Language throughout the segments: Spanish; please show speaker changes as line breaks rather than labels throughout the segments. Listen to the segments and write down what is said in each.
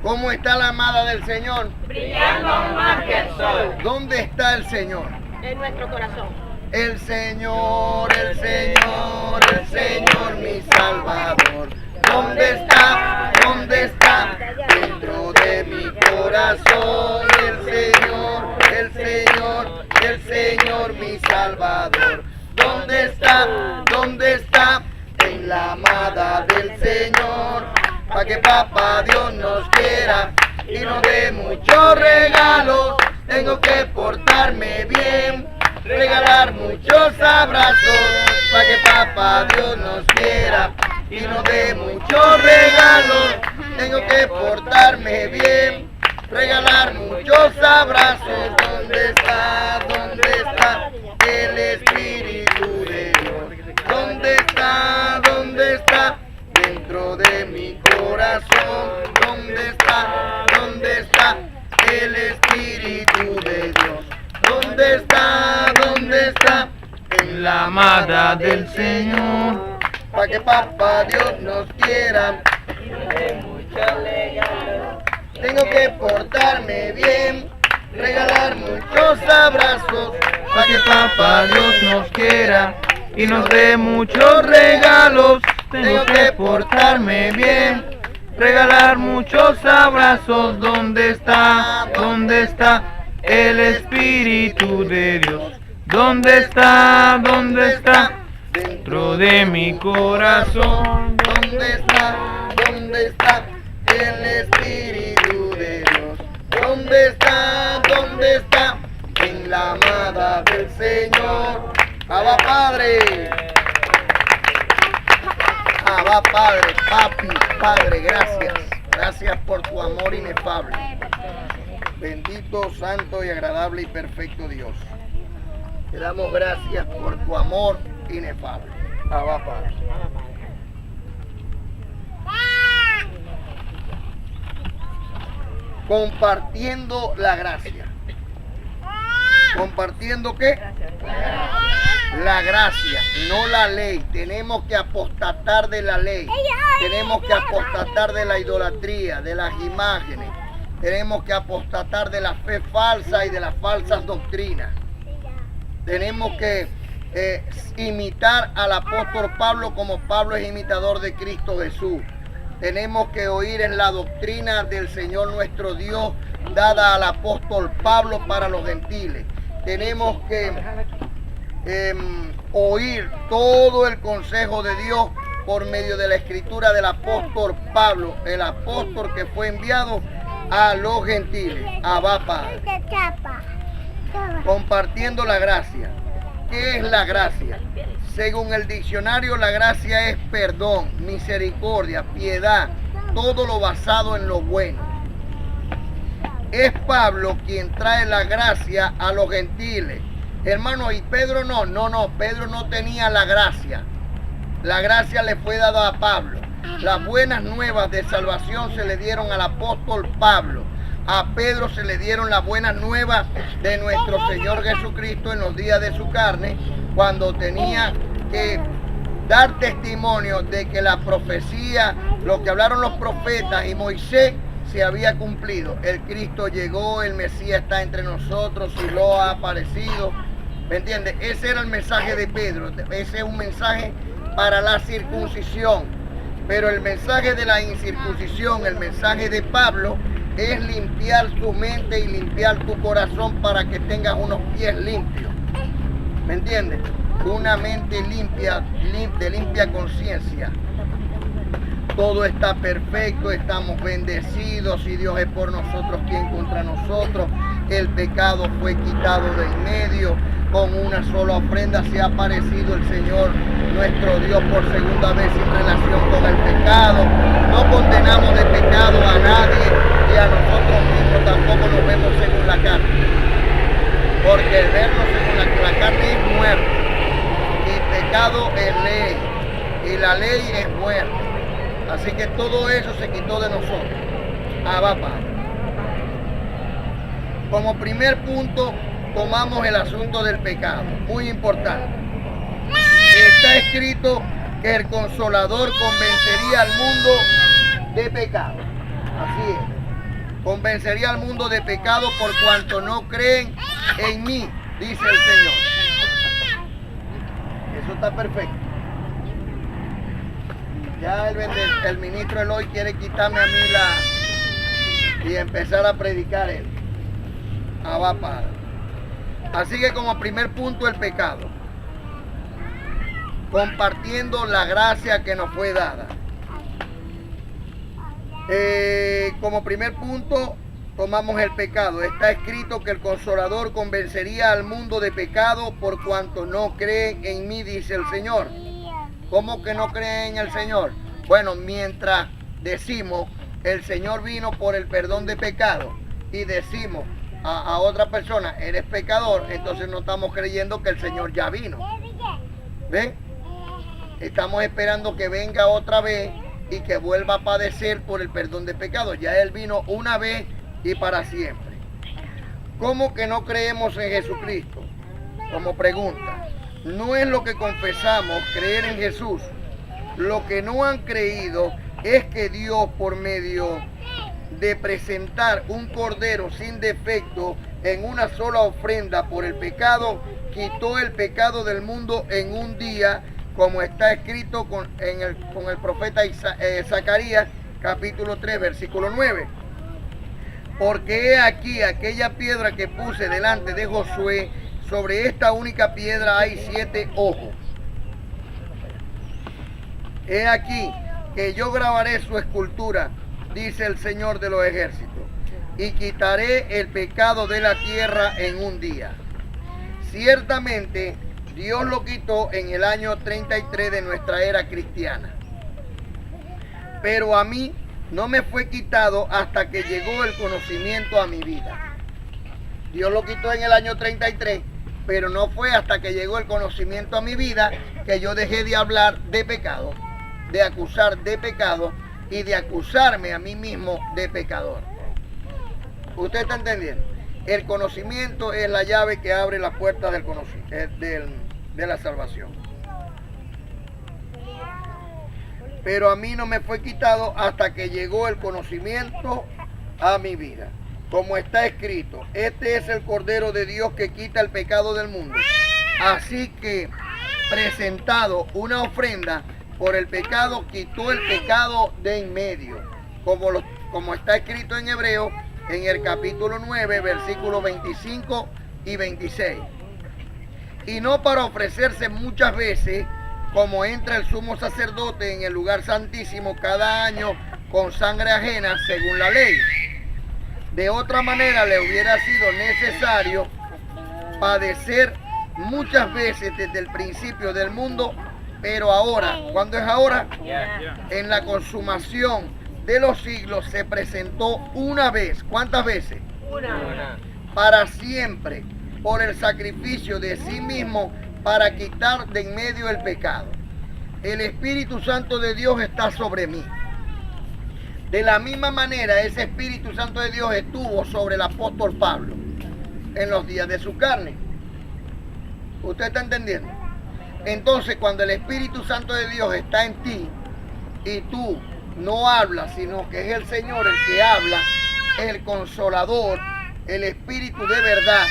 ¿Cómo está la amada del Señor?
Brillando más que el sol.
¿Dónde está el Señor?
En nuestro corazón.
El Señor, el Señor, el Señor, mi Salvador. ¿Dónde está? ¿Dónde está? Dentro de mi corazón. El Señor, el Señor, el Señor, mi Salvador. ¿Dónde está? ¿Dónde está? En la amada del Señor. Pa' que papá Dios nos quiera y nos dé muchos regalos. Tengo que portarme bien, regalar muchos abrazos. Pa' que papá Dios nos quiera y nos dé muchos regalos. Tengo que portarme bien, regalar muchos abrazos. ¿Dónde está? ¿Dónde está el Espíritu de Dios? ¿Dónde está? ¿Dónde está? Dentro de mi corazón. ¿Dónde está? ¿Dónde está el Espíritu de Dios? ¿Dónde está? ¿Dónde está? En la amada del Señor. Pa' que papá Dios nos quiera y nos dé muchos regalos. Tengo que portarme bien, regalar muchos abrazos. Pa' que papá Dios nos quiera y nos dé muchos regalos. Tengo que portarme bien, regalar muchos abrazos. ¿Dónde está? ¿Dónde está el Espíritu de Dios? ¿Dónde está? ¿Dónde está? Dentro de mi corazón. ¿Dónde está? ¿Dónde está el Espíritu de Dios? ¿Dónde está? ¿Dónde está? En la amada del Señor. Abba Padre. Abba Padre, papi, Padre, gracias. Gracias por tu amor inefable. Bendito, santo y agradable y perfecto Dios. Te damos gracias por tu amor inefable. Abba Padre. Compartiendo la gracia. ¿Compartiendo qué? La gracia, no la ley. Tenemos que apostatar de la ley. Tenemos que apostatar de la idolatría, de las imágenes. Tenemos que apostatar de la fe falsa y de las falsas doctrinas. Tenemos que imitar al apóstol Pablo como Pablo es imitador de Cristo Jesús. Tenemos que oír en la doctrina del Señor nuestro Dios dada al apóstol Pablo para los gentiles. Tenemos que oír todo el consejo de Dios por medio de la escritura del apóstol Pablo, el apóstol que fue enviado a los gentiles. Abba Padre. Compartiendo la gracia. ¿Qué es la gracia? Según el diccionario, la gracia es perdón, misericordia, piedad, todo lo basado en lo bueno. Es Pablo quien trae la gracia a los gentiles. Hermano, y Pedro no, Pedro no tenía la gracia. La gracia le fue dada a Pablo. Las buenas nuevas de salvación se le dieron al apóstol Pablo. A Pedro se le dieron las buenas nuevas de nuestro Señor Jesucristo en los días de su carne, cuando tenía que dar testimonio de que la profecía, lo que hablaron los profetas y Moisés, se había cumplido. El Cristo llegó, el Mesías está entre nosotros y lo ha aparecido. ¿Me entiendes? Ese era el mensaje de Pedro. Ese es un mensaje para la circuncisión. Pero el mensaje de la incircuncisión, el mensaje de Pablo, es limpiar tu mente y limpiar tu corazón para que tengas unos pies limpios. ¿Me entiendes? Una mente limpia, de limpia conciencia. Todo está perfecto, estamos bendecidos y Dios es por nosotros, ¿quién contra nosotros? El pecado fue quitado de en medio. Con una sola ofrenda se ha aparecido el Señor nuestro Dios por segunda vez en relación con el pecado. No condenamos de pecado a nadie y a nosotros mismos tampoco nos vemos según la carne. Porque el vernos según la carne es muerte y pecado es ley y la ley es muerte. Así que todo eso se quitó de nosotros. Abba Padre. Como primer punto, tomamos el asunto del pecado. Muy importante. Está escrito que el Consolador convencería al mundo de pecado. Así es. convencería al mundo de pecado por cuanto no creen en mí, dice el Señor. Eso está perfecto. Ya el ministro Eloy quiere quitarme a mí y empezar a predicar él. Abba Padre. Así que como primer punto, el pecado. Compartiendo la gracia que nos fue dada. Como primer punto, tomamos el pecado. Está escrito que el Consolador convencería al mundo de pecado por cuanto no creen en mí, dice el Señor. ¿Cómo que no creen en el Señor? Bueno, mientras decimos, el Señor vino por el perdón de pecado, y decimos a otra persona, eres pecador, entonces no estamos creyendo que el Señor ya vino. ¿Ven? Estamos esperando que venga otra vez y que vuelva a padecer por el perdón de pecado. Ya Él vino una vez y para siempre. ¿Cómo que no creemos en Jesucristo? Como pregunta. No es lo que confesamos, creer en Jesús. Lo que no han creído es que Dios, por medio de presentar un cordero sin defecto en una sola ofrenda por el pecado, quitó el pecado del mundo en un día, como está escrito con el profeta Zacarías, capítulo 3, versículo 9. Porque he aquí aquella piedra que puse delante de Josué, sobre esta única piedra hay 7 ojos. He aquí que yo grabaré su escultura, dice el Señor de los ejércitos, y quitaré el pecado de la tierra en un día. Ciertamente, Dios lo quitó en el año 33 de nuestra era cristiana. Pero a mí no me fue quitado hasta que llegó el conocimiento a mi vida. Dios lo quitó en el año 33, pero no fue hasta que llegó el conocimiento a mi vida que yo dejé de hablar de pecado, de acusar de pecado y de acusarme a mí mismo de pecador. ¿Usted está entendiendo? El conocimiento es la llave que abre la puerta de la salvación. Pero a mí no me fue quitado hasta que llegó el conocimiento a mi vida. Como está escrito, este es el Cordero de Dios que quita el pecado del mundo. Así que, presentado una ofrenda por el pecado, quitó el pecado de en medio. Como está escrito en Hebreo, en el capítulo 9, versículos 25 y 26. Y no para ofrecerse muchas veces, como entra el sumo sacerdote en el lugar santísimo cada año con sangre ajena según la ley. De otra manera le hubiera sido necesario padecer muchas veces desde el principio del mundo, pero ahora, ¿cuándo es ahora? En la consumación de los siglos se presentó una vez. ¿Cuántas veces?
Una.
Para siempre, por el sacrificio de sí mismo, para quitar de en medio el pecado. El Espíritu Santo de Dios está sobre mí. De la misma manera, ese Espíritu Santo de Dios estuvo sobre el apóstol Pablo en los días de su carne. ¿Usted está entendiendo? Entonces, cuando el Espíritu Santo de Dios está en ti y tú no hablas, sino que es el Señor el que habla, el Consolador, el Espíritu de verdad,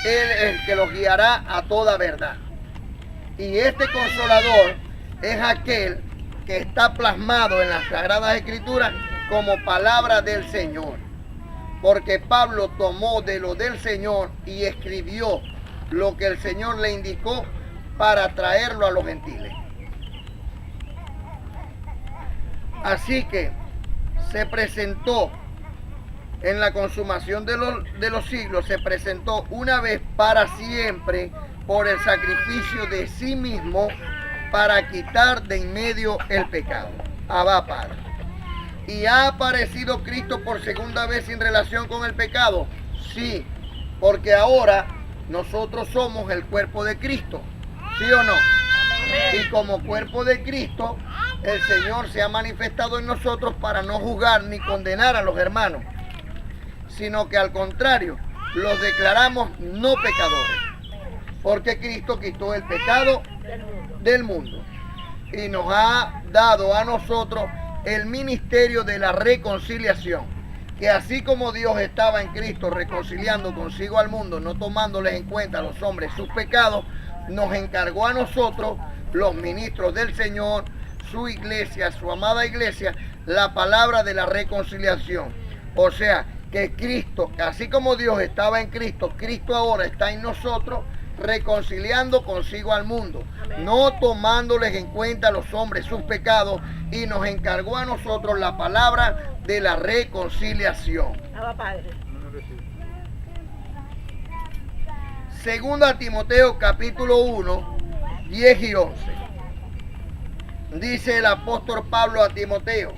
Él es el que los guiará a toda verdad. Y este Consolador es aquel que está plasmado en las Sagradas Escrituras como palabra del Señor. Porque Pablo tomó de lo del Señor y escribió lo que el Señor le indicó para traerlo a los gentiles. Así que se presentó en la consumación de los siglos, se presentó una vez para siempre por el sacrificio de sí mismo para quitar de en medio el pecado. Abba Padre. ¿Y ha aparecido Cristo por segunda vez en relación con el pecado? Sí, porque ahora nosotros somos el cuerpo de Cristo. ¿Sí o no? Y como cuerpo de Cristo, el Señor se ha manifestado en nosotros para no juzgar ni condenar a los hermanos, sino que al contrario, los declaramos no pecadores, porque Cristo quitó el pecado del mundo y nos ha dado a nosotros el ministerio de la reconciliación. que así como Dios estaba en Cristo reconciliando consigo al mundo, no tomándoles en cuenta a los hombres sus pecados, nos encargó a nosotros, los ministros del Señor, su iglesia, su amada iglesia, la palabra de la reconciliación. O sea, que Cristo, así como Dios estaba en Cristo, Cristo ahora está en nosotros, reconciliando consigo al mundo, no tomándoles en cuenta a los hombres sus pecados, y nos encargó a nosotros la palabra de la reconciliación. Segunda Timoteo capítulo 1, 10 y 11. Dice el apóstol Pablo a Timoteo: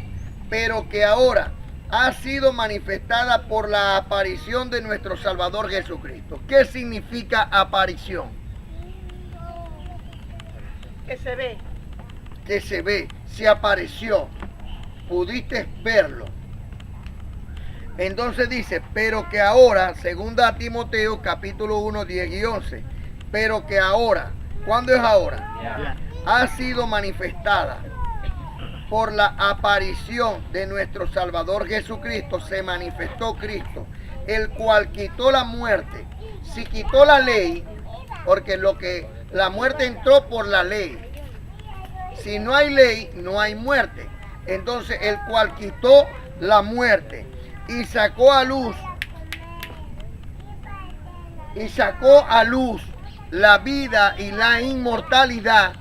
pero que ahora ha sido manifestada por la aparición de nuestro Salvador Jesucristo. ¿Qué significa aparición?
Que se ve.
Que se ve, se apareció, pudiste verlo. Entonces dice, pero que ahora, segunda Timoteo capítulo 1, 10 y 11, pero que ahora, ¿cuándo es ahora? Ha sido manifestada por la aparición de nuestro Salvador Jesucristo. Se manifestó Cristo, el cual quitó la muerte. Si quitó la ley, porque la muerte entró por la ley. Si no hay ley, no hay muerte. Entonces, el cual quitó la muerte y sacó a luz la vida y la inmortalidad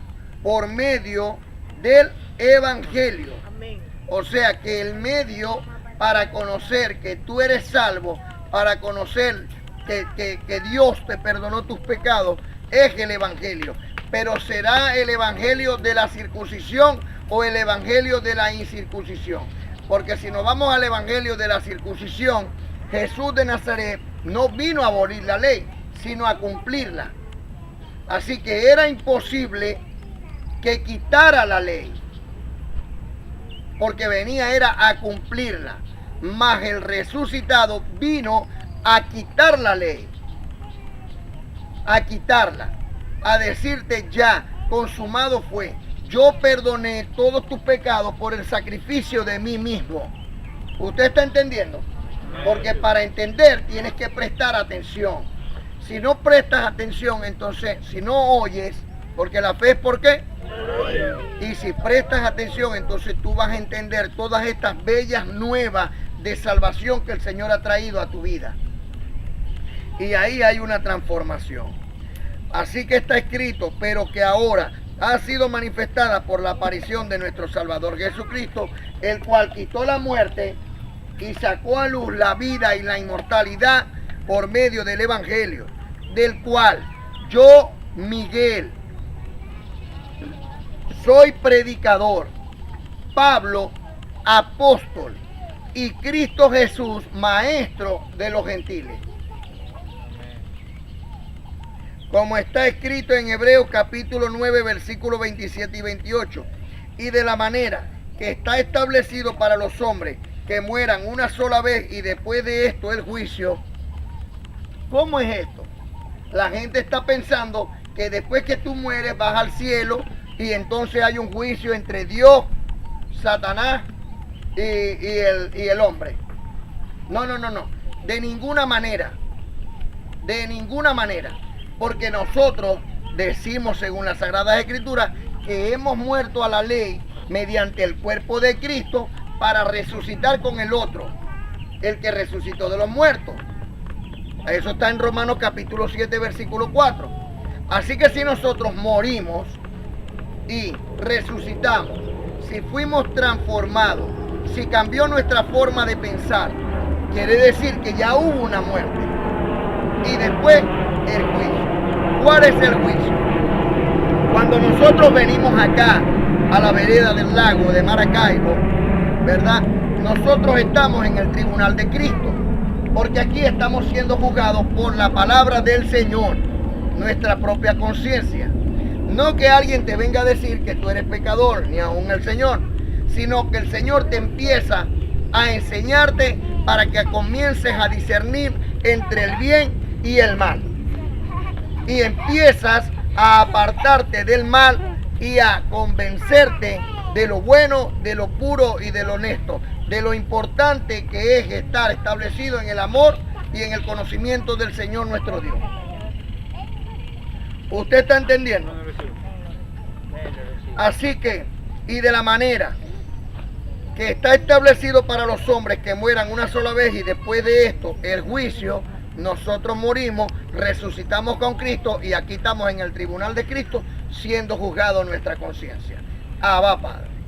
por medio del Evangelio.
Amén.
O sea que el medio para conocer que tú eres salvo, para conocer que Dios te perdonó tus pecados, es el Evangelio. Pero ¿será el Evangelio de la circuncisión o el Evangelio de la incircuncisión? Porque si nos vamos al Evangelio de la circuncisión, Jesús de Nazaret no vino a abolir la ley, sino a cumplirla. Así que era imposible que quitara la ley, porque era a cumplirla. Mas el resucitado vino a quitar la ley, a quitarla, a decirte ya, consumado fue. Yo perdoné todos tus pecados por el sacrificio de mí mismo. ¿Usted está entendiendo? Porque para entender tienes que prestar atención. Si no prestas atención, entonces, si no oyes, porque la fe es ¿por qué? Y si prestas atención, entonces tú vas a entender todas estas bellas nuevas de salvación que el Señor ha traído a tu vida. Y ahí hay una transformación. Así que está escrito, pero que ahora ha sido manifestada por la aparición de nuestro Salvador Jesucristo, el cual quitó la muerte y sacó a luz la vida y la inmortalidad por medio del Evangelio, del cual yo, Miguel, soy predicador, Pablo, apóstol, y Cristo Jesús, maestro de los gentiles. Como está escrito en Hebreos capítulo 9, versículos 27 y 28. Y de la manera que está establecido para los hombres que mueran una sola vez y después de esto el juicio. ¿Cómo es esto? La gente está pensando que después que tú mueres vas al cielo y entonces hay un juicio entre Dios, Satanás y el hombre. No. De ninguna manera. De ninguna manera. Porque nosotros decimos según las Sagradas Escrituras que hemos muerto a la ley mediante el cuerpo de Cristo para resucitar con el otro, el que resucitó de los muertos. Eso está en Romanos capítulo 7, versículo 4. Así que si nosotros morimos y resucitamos, si fuimos transformados, si cambió nuestra forma de pensar, quiere decir que ya hubo una muerte. Y después el juicio. ¿Cuál es el juicio? Cuando nosotros venimos acá a la vereda del lago de Maracaibo, ¿verdad? Nosotros estamos en el tribunal de Cristo, porque aquí estamos siendo juzgados por la palabra del Señor, nuestra propia conciencia. No que alguien te venga a decir que tú eres pecador, ni aún el Señor, sino que el Señor te empieza a enseñarte para que comiences a discernir entre el bien y el mal. Y empiezas a apartarte del mal y a convencerte de lo bueno, de lo puro y de lo honesto. de lo importante que es estar establecido en el amor y en el conocimiento del Señor nuestro Dios. ¿Usted está entendiendo? Así que, y de la manera que está establecido para los hombres que mueran una sola vez y después de esto el juicio, nosotros morimos, resucitamos con Cristo y aquí estamos en el tribunal de Cristo siendo juzgado nuestra conciencia. Abba, Padre.